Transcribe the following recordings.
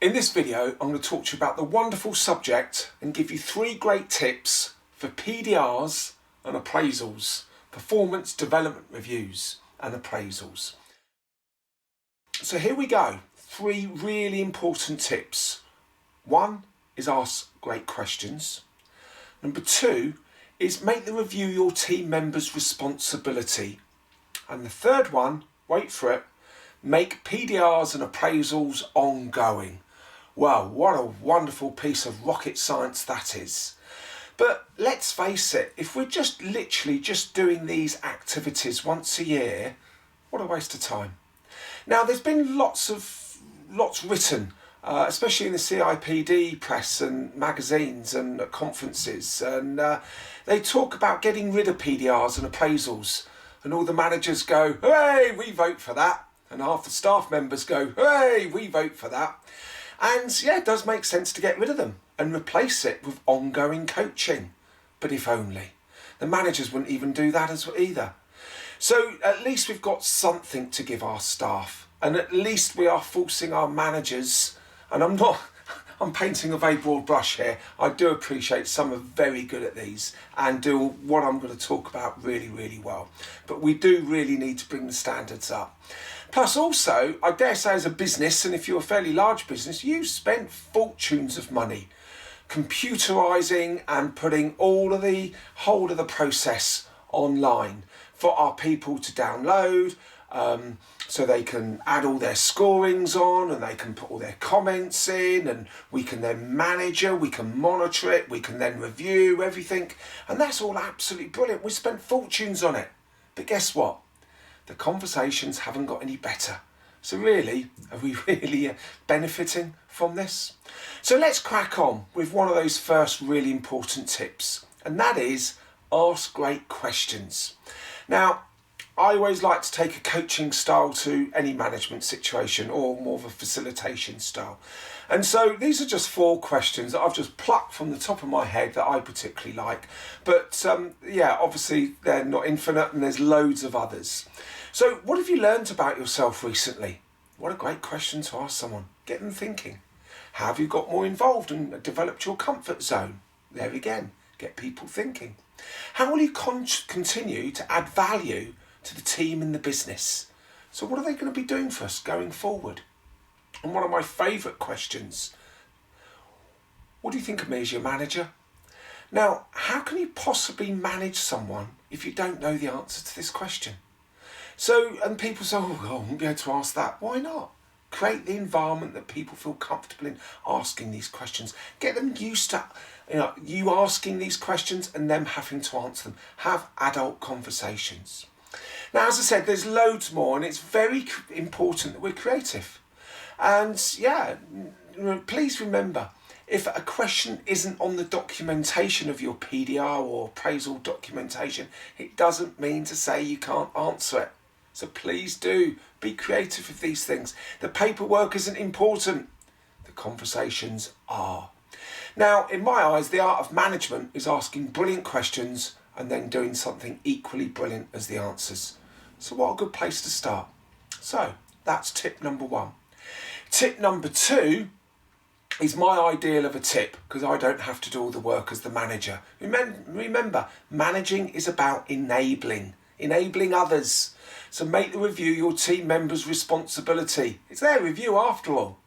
In this video, I'm going to talk to you about the wonderful subject and give you 3 great tips for PDRs and appraisals, performance development reviews and appraisals. So here we go, 3 really important tips. 1 is ask great questions. Number 2 is make the review your team members' responsibility. And the 3rd one, wait for it, make PDRs and appraisals ongoing. Well, what a wonderful piece of rocket science that is. But let's face it, if we're literally just doing these activities once a year, what a waste of time. Now, there's been lots written, especially in the CIPD press and magazines and conferences, and they talk about getting rid of PDRs and appraisals, and all the managers go, "Hey, we vote for that," and half the staff members go, "Hey, we vote for that." And yeah, it does make sense to get rid of them and replace it with ongoing coaching. But if only. The managers wouldn't even do that either. So at least we've got something to give our staff, and at least we are forcing our managers, and I'm painting a very broad brush here. I do appreciate some are very good at these and do what I'm going to talk about really, really well. But we do really need to bring the standards up. Plus also, I dare say as a business, and if you're a fairly large business, you've spent fortunes of money computerising and putting all of the whole of the process online for our people to download, so they can add all their scorings on and they can put all their comments in, and we can then manage it, we can monitor it, we can then review everything, and that's all absolutely brilliant. We spent fortunes on it, but guess what? The conversations haven't got any better. So really, are we really benefiting from this? So let's crack on with one of those first really important tips, and that is ask great questions. Now, I always like to take a coaching style to any management situation, or more of a facilitation style. And so these are just 4 questions that I've just plucked from the top of my head that I particularly like. But yeah, obviously they're not infinite and there's loads of others. So what have you learned about yourself recently? What a great question to ask someone. Get them thinking. How have you got more involved and developed your comfort zone? There again, get people thinking. How will you continue to add value to the team and the business? So what are they going to be doing for us going forward? And one of my favourite questions, what do you think of me as your manager? Now, how can you possibly manage someone if you don't know the answer to this question? So, and people say, oh, I won't be able to ask that. Why not? Create the environment that people feel comfortable in asking these questions. Get them used to you asking these questions and them having to answer them. Have adult conversations. Now, as I said, there's loads more, and it's very important that we're creative. And yeah, please remember, if a question isn't on the documentation of your PDR or appraisal documentation, it doesn't mean to say you can't answer it. So please do be creative with these things. The paperwork isn't important. The conversations are. Now, in my eyes, the art of management is asking brilliant questions and then doing something equally brilliant as the answers. So what a good place to start. So that's tip number 1. Tip number 2 is my ideal of a tip, because I don't have to do all the work as the manager. Remember, managing is about enabling others. So make the review your team members' responsibility. It's their review after all.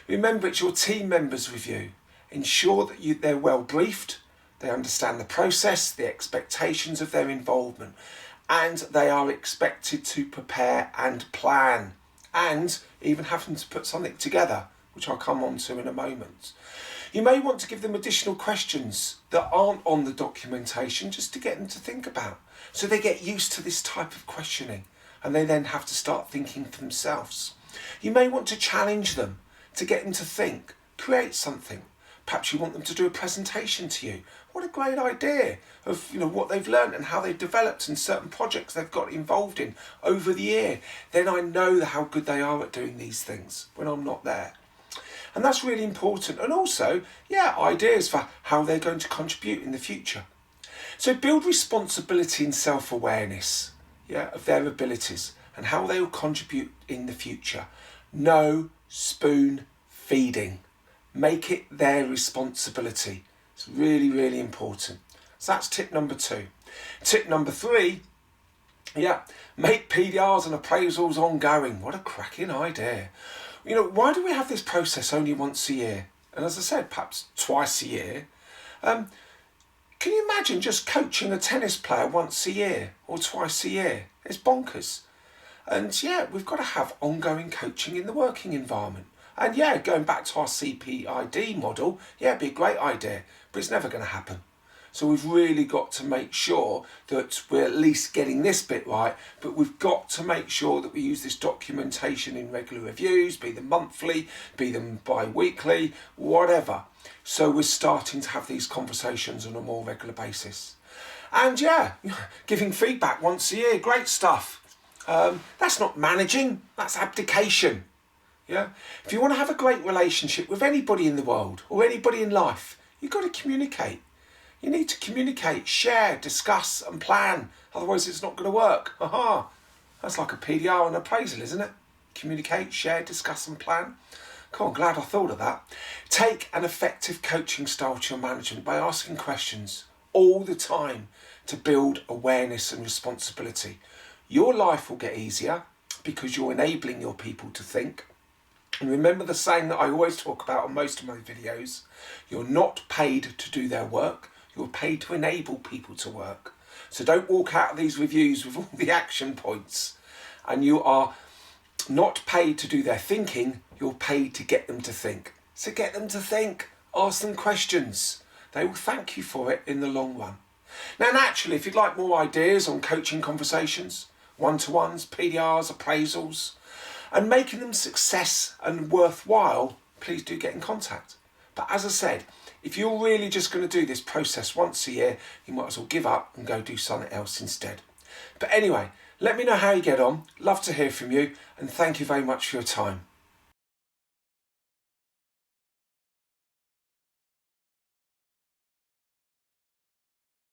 Remember, it's your team members' review. Ensure that they're well briefed, they understand the process, the expectations of their involvement, and they are expected to prepare and plan, and even having to put something together, which I'll come on to in a moment. You may want to give them additional questions that aren't on the documentation, just to get them to think about, so they get used to this type of questioning and they then have to start thinking for themselves. You may want to challenge them to get them to think, create something. Perhaps you want them to do a presentation to you. What a great idea of what they've learned and how they've developed in certain projects they've got involved in over the year. Then I know how good they are at doing these things when I'm not there. And that's really important. And also, ideas for how they're going to contribute in the future. So build responsibility and self-awareness of their abilities and how they will contribute in the future. No spoon feeding. Make it their responsibility. It's really, really important. So that's tip number 2. Tip number 3, make PDRs and appraisals ongoing. What a cracking idea. Why do we have this process only once a year? And as I said, perhaps twice a year. Can you imagine just coaching a tennis player once a year or twice a year? It's bonkers. And we've got to have ongoing coaching in the working environment. And going back to our CPID model, it'd be a great idea, but it's never going to happen. So we've really got to make sure that we're at least getting this bit right, but we've got to make sure that we use this documentation in regular reviews, be them monthly, be them bi-weekly, whatever. So we're starting to have these conversations on a more regular basis. And giving feedback once a year, great stuff. That's not managing, that's abdication. If you want to have a great relationship with anybody in the world or anybody in life, you've got to communicate. You need to communicate, share, discuss and plan. Otherwise it's not going to work. That's like a PDR and appraisal, isn't it? Communicate, share, discuss and plan. Cool, I'm glad I thought of that. Take an effective coaching style to your management by asking questions all the time to build awareness and responsibility. Your life will get easier because you're enabling your people to think. And remember the saying that I always talk about on most of my videos, you're not paid to do their work, you're paid to enable people to work. So don't walk out of these reviews with all the action points. And you are not paid to do their thinking, you're paid to get them to think. So get them to think, ask them questions. They will thank you for it in the long run. Now naturally, if you'd like more ideas on coaching conversations, one-to-ones, PDRs, appraisals, and making them success and worthwhile, please do get in contact. But as I said, if you're really just going to do this process once a year, you might as well give up and go do something else instead. But anyway, let me know how you get on. Love to hear from you, and thank you very much for your time.